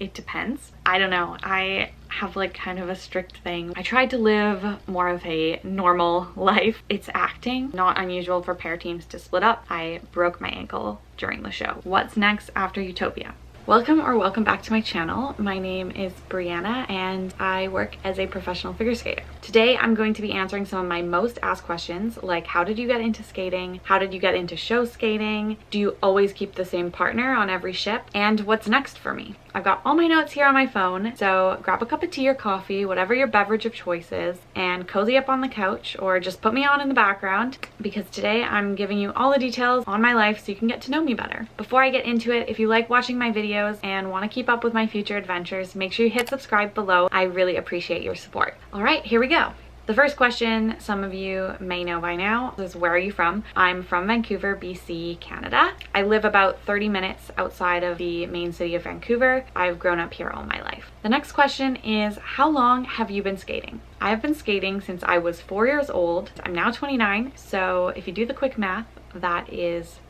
It depends. I don't know. I have like kind of a strict thing. I tried to live more of a normal life. It's acting. Not unusual for pair teams to split up. I broke my ankle during the show. What's next after Utopia? Welcome back to my channel. My name is Brianna and I work as a professional figure skater. Today I'm going to be answering some of my most asked questions, like how did you get into skating? How did you get into show skating? Do you always keep the same partner on every ship? And what's next for me? I've got all my notes here on my phone, so grab a cup of tea or coffee, whatever your beverage of choice is, and cozy up on the couch or just put me on in the background, because today I'm giving you all the details on my life so you can get to know me better. Before I get into it, if you like watching my videos and want to keep up with my future adventures, make sure you hit subscribe below. I really appreciate your support. All right, here we go. The first question, some of you may know by now, is where are you from? I'm from Vancouver, BC, Canada. I live about 30 minutes outside of the main city of Vancouver. I've grown up here all my life. The next question is, how long have you been skating? I have been skating since I was 4 years old. I'm now 29, so if you do the quick math, that is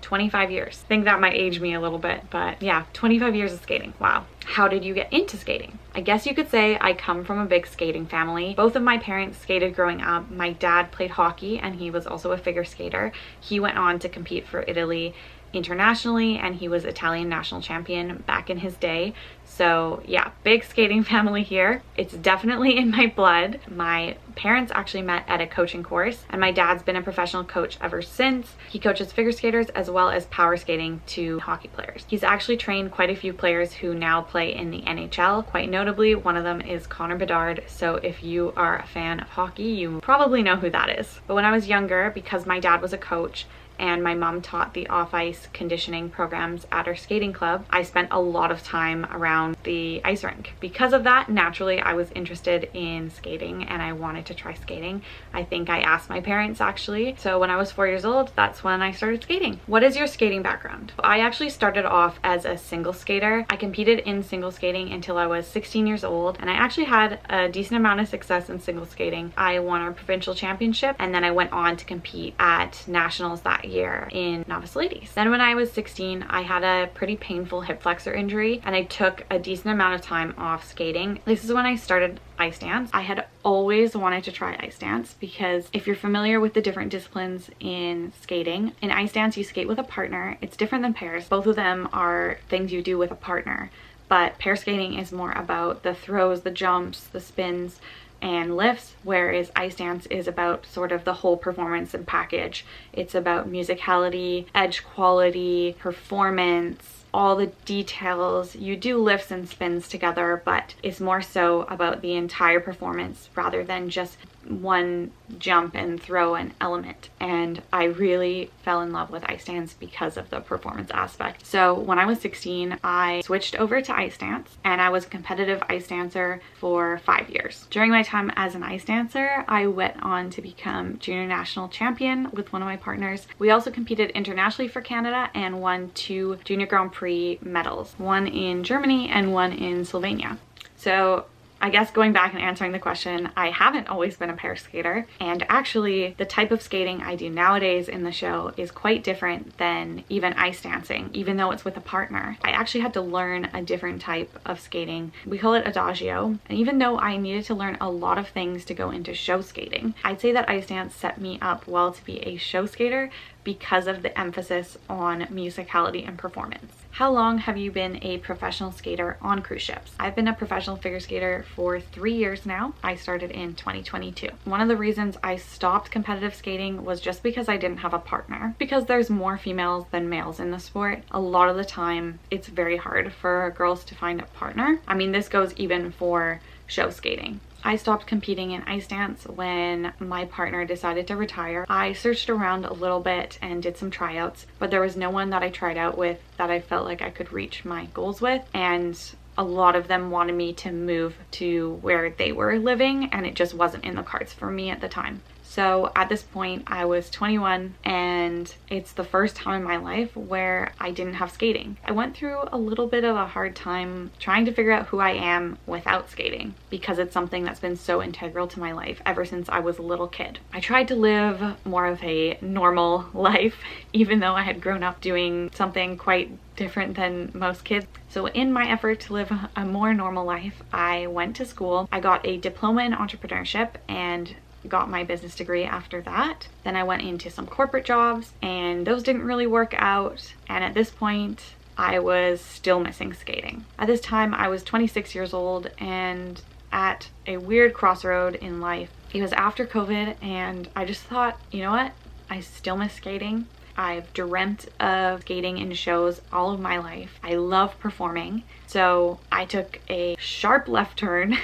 25 years. I think that might age me a little bit, but yeah, 25 years of skating. Wow. How did you get into skating? I guess you could say I come from a big skating family. Both of my parents skated growing up. My dad played hockey and he was also a figure skater. He went on to compete for Italy internationally and he was Italian national champion back in his day. So yeah, big skating family here. It's definitely in my blood. My parents actually met at a coaching course and my dad's been a professional coach ever since. He coaches figure skaters as well as power skating to hockey players. He's actually trained quite a few players who now play in the NHL. Quite notably, one of them is Connor Bedard. So if you are a fan of hockey, you probably know who that is. But when I was younger, because my dad was a coach and my mom taught the off-ice conditioning programs at our skating club, I spent a lot of time around the ice rink. Because of that, naturally, I was interested in skating and I wanted to try skating. I think I asked my parents actually. So when I was 4 years old, that's when I started skating. What is your skating background? I actually started off as a single skater. I competed in single skating until I was 16 years old and I actually had a decent amount of success in single skating. I won our provincial championship and then I went on to compete at nationals that year in novice ladies. Then when I was 16, I had a pretty painful hip flexor injury and I took a decent amount of time off skating. This is when I started ice dance. I had always wanted to try ice dance because if you're familiar with the different disciplines in skating, in ice dance you skate with a partner. It's different than pairs. Both of them are things you do with a partner, but pair skating is more about the throws, the jumps, the spins, and lifts, whereas ice dance is about sort of the whole performance and package. It's about musicality, edge quality, performance, all the details. You do lifts and spins together, but it's more so about the entire performance rather than just one jump and throw an element. And I really fell in love with ice dance because of the performance aspect. So when I was 16, I switched over to ice dance and I was a competitive ice dancer for 5 years. During my time as an ice dancer, I went on to become junior national champion with one of my partners. We also competed internationally for Canada and won 2 junior Grand Prix medals, one in Germany and one in Slovenia. So I guess going back and answering the question, I haven't always been a pair skater, and actually the type of skating I do nowadays in the show is quite different than even ice dancing, even though it's with a partner. I actually had to learn a different type of skating. We call it adagio, and even though I needed to learn a lot of things to go into show skating, I'd say that ice dance set me up well to be a show skater because of the emphasis on musicality and performance. How long have you been a professional skater on cruise ships? I've been a professional figure skater for 3 years now. I started in 2022. One of the reasons I stopped competitive skating was just because I didn't have a partner. Because there's more females than males in the sport, a lot of the time it's very hard for girls to find a partner. I mean, this goes even for show skating. I stopped competing in ice dance when my partner decided to retire. I searched around a little bit and did some tryouts, but there was no one that I tried out with that I felt like I could reach my goals with, and a lot of them wanted me to move to where they were living and it just wasn't in the cards for me at the time. So at this point I was 21, and it's the first time in my life where I didn't have skating. I went through a little bit of a hard time trying to figure out who I am without skating, because it's something that's been so integral to my life ever since I was a little kid. I tried to live more of a normal life, even though I had grown up doing something quite different than most kids. So in my effort to live a more normal life, I went to school. I got a diploma in entrepreneurship and got my business degree after that. Then I went into some corporate jobs, and those didn't really work out. And at this point, I was still missing skating. At this time, I was 26 years old and at a weird crossroad in life. It was after COVID, and I just thought, you know what? I still miss skating. I've dreamt of skating in shows all of my life. I love performing. So I took a sharp left turn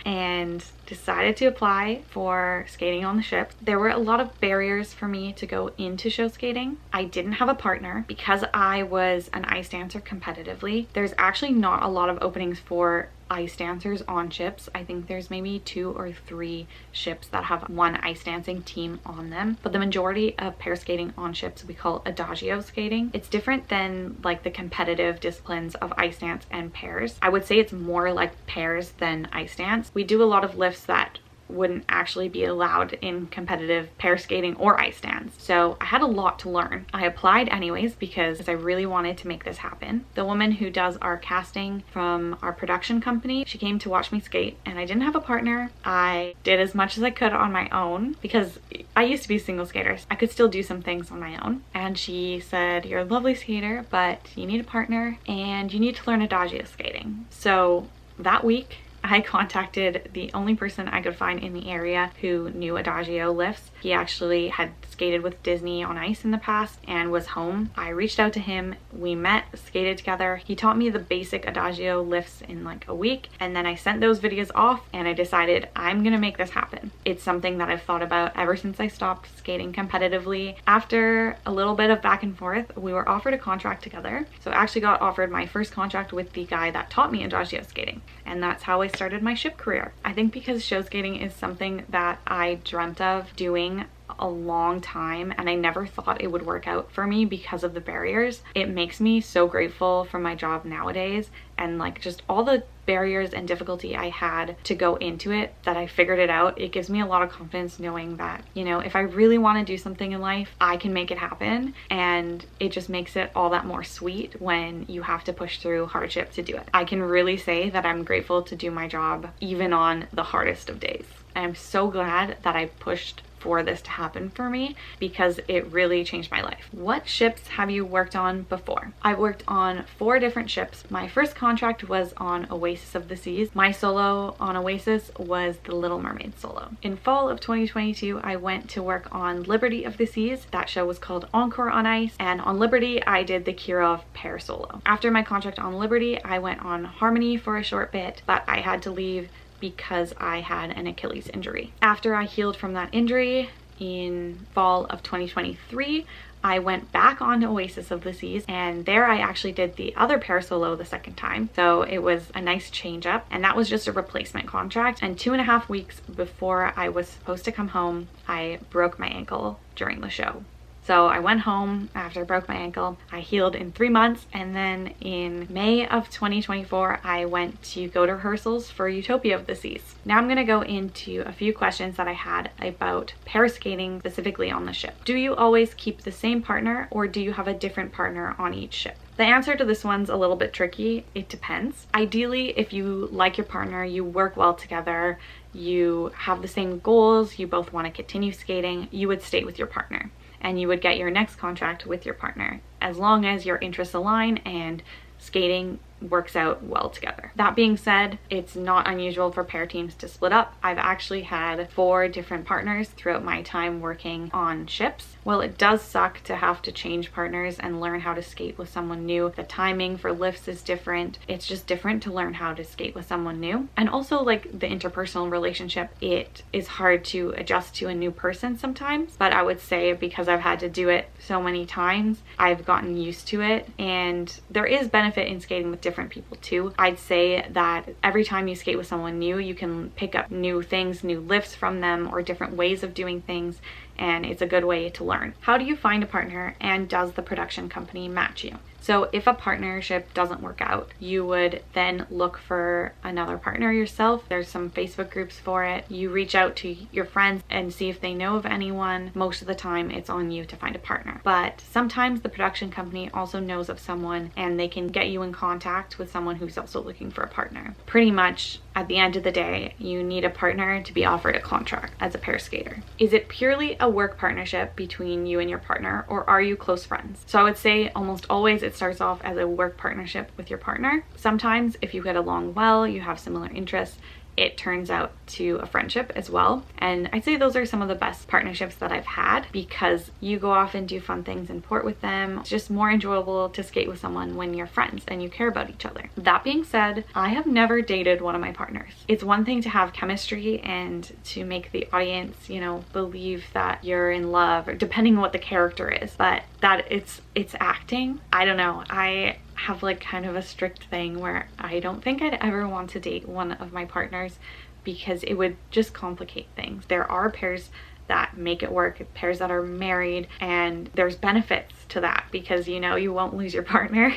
and decided to apply for skating on the ship. There were a lot of barriers for me to go into show skating. I didn't have a partner because I was an ice dancer competitively. There's actually not a lot of openings for ice dancers on ships. I think there's maybe 2 or 3 ships that have one ice dancing team on them, but the majority of pair skating on ships we call adagio skating. It's different than like the competitive disciplines of ice dance and pairs. I would say it's more like pairs than ice dance. We do a lot of lifts that wouldn't actually be allowed in competitive pair skating or ice dance. So I had a lot to learn. I applied anyways because I really wanted to make this happen. The woman who does our casting from our production company, she came to watch me skate, and I didn't have a partner. I did as much as I could on my own because I used to be a single skater. I could still do some things on my own. And she said, "You're a lovely skater, but you need a partner and you need to learn adagio skating." So that week, I contacted the only person I could find in the area who knew adagio lifts. He actually had skated with Disney on ice in the past and was home. I reached out to him, we met, skated together. He taught me the basic adagio lifts in like a week, and then I sent those videos off and I decided I'm gonna make this happen. It's something that I've thought about ever since I stopped skating competitively. After a little bit of back and forth, we were offered a contract together. So I actually got offered my first contract with the guy that taught me adagio skating, and that's how I started my ship career. I think because show skating is something that I dreamt of doing a long time, and I never thought it would work out for me because of the barriers. It makes me so grateful for my job nowadays, and like just all the barriers and difficulty I had to go into it, that I figured it out. It gives me a lot of confidence knowing that, you know, if I really want to do something in life, I can make it happen, and it just makes it all that more sweet when you have to push through hardship to do it. I can really say that I'm grateful to do my job even on the hardest of days. I'm so glad that I pushed for this to happen for me because it really changed my life. What ships have you worked on before? I've worked on 4 different ships. My first contract was on Oasis of the Seas. My solo on Oasis was the Little Mermaid solo. In fall of 2022, I went to work on Liberty of the Seas. That show was called Encore on Ice, and on Liberty, I did the Kirov pair solo. After my contract on Liberty, I went on Harmony for a short bit, but I had to leave because I had an Achilles injury. After I healed from that injury in fall of 2023, I went back on Oasis of the Seas, and there I actually did the other pair solo the second time. So it was a nice change up, and that was just a replacement contract. And 2.5 weeks before I was supposed to come home, I broke my ankle during the show. So I went home after I broke my ankle. I healed in 3 months, and then in May of 2024, I went to go to rehearsals for Utopia of the Seas. Now I'm gonna go into a few questions that I had about pair skating specifically on the ship. Do you always keep the same partner, or do you have a different partner on each ship? The answer to this one's a little bit tricky. It depends. Ideally, if you like your partner, you work well together, you have the same goals, you both want to continue skating, you would stay with your partner, and you would get your next contract with your partner as long as your interests align and skating works out well together. That being said, it's not unusual for pair teams to split up. I've actually had 4 different partners throughout my time working on ships. Well, it does suck to have to change partners and learn how to skate with someone new. The timing for lifts is different. It's just different to learn how to skate with someone new. And also like the interpersonal relationship, it is hard to adjust to a new person sometimes. But I would say because I've had to do it so many times, I've gotten used to it. And there is benefit in skating with different people too. I'd say that every time you skate with someone new, you can pick up new things, new lifts from them, or different ways of doing things, and it's a good way to learn. How do you find a partner, and does the production company match you? So if a partnership doesn't work out, you would then look for another partner yourself. There's some Facebook groups for it. You reach out to your friends and see if they know of anyone. Most of the time it's on you to find a partner. But sometimes the production company also knows of someone and they can get you in contact with someone who's also looking for a partner. Pretty much at the end of the day, you need a partner to be offered a contract as a pair skater. Is it purely a work partnership between you and your partner, or are you close friends? So I would say almost always it starts off as a work partnership with your partner. Sometimes if you get along well, you have similar interests, it turns out to a friendship as well. And I'd say those are some of the best partnerships that I've had, because you go off and do fun things in port with them. It's just more enjoyable to skate with someone when you're friends and you care about each other. That being said, I have never dated one of my partners. It's one thing to have chemistry and to make the audience, you know, believe that you're in love, or depending on what the character is, but that it's acting. I don't know. I have like kind of a strict thing where I don't think I'd ever want to date one of my partners because it would just complicate things. There are pairs that make it work, pairs that are married, and there's benefits to that because, you know, you won't lose your partner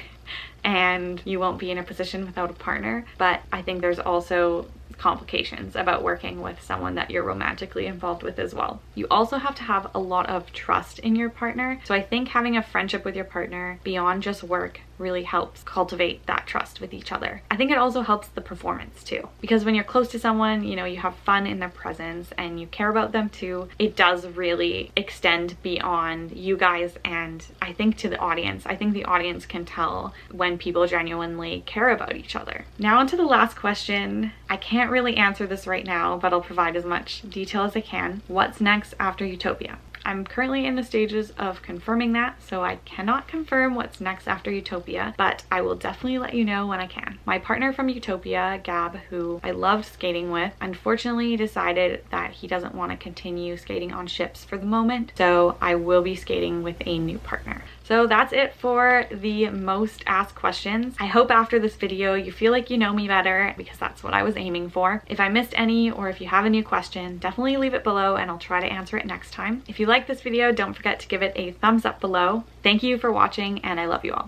and you won't be in a position without a partner. But I think there's also complications about working with someone that you're romantically involved with as well. You also have to have a lot of trust in your partner. So I think having a friendship with your partner beyond just work really helps cultivate that trust with each other. I think it also helps the performance too, because when you're close to someone, you know, you have fun in their presence and you care about them too. It does really extend beyond you guys, and I think to the audience. I think the audience can tell when people genuinely care about each other. Now onto the last question. I can't really answer this right now, but I'll provide as much detail as I can. What's next after Utopia? I'm currently in the stages of confirming that, so I cannot confirm what's next after Utopia, but I will definitely let you know when I can. My partner from Utopia, Gab, who I loved skating with, unfortunately decided that he doesn't want to continue skating on ships for the moment, so I will be skating with a new partner. So that's it for the most asked questions. I hope after this video you feel like you know me better, because that's what I was aiming for. If I missed any, or if you have a new question, definitely leave it below and I'll try to answer it next time. If you like this video, don't forget to give it a thumbs up below. Thank you for watching and I love you all.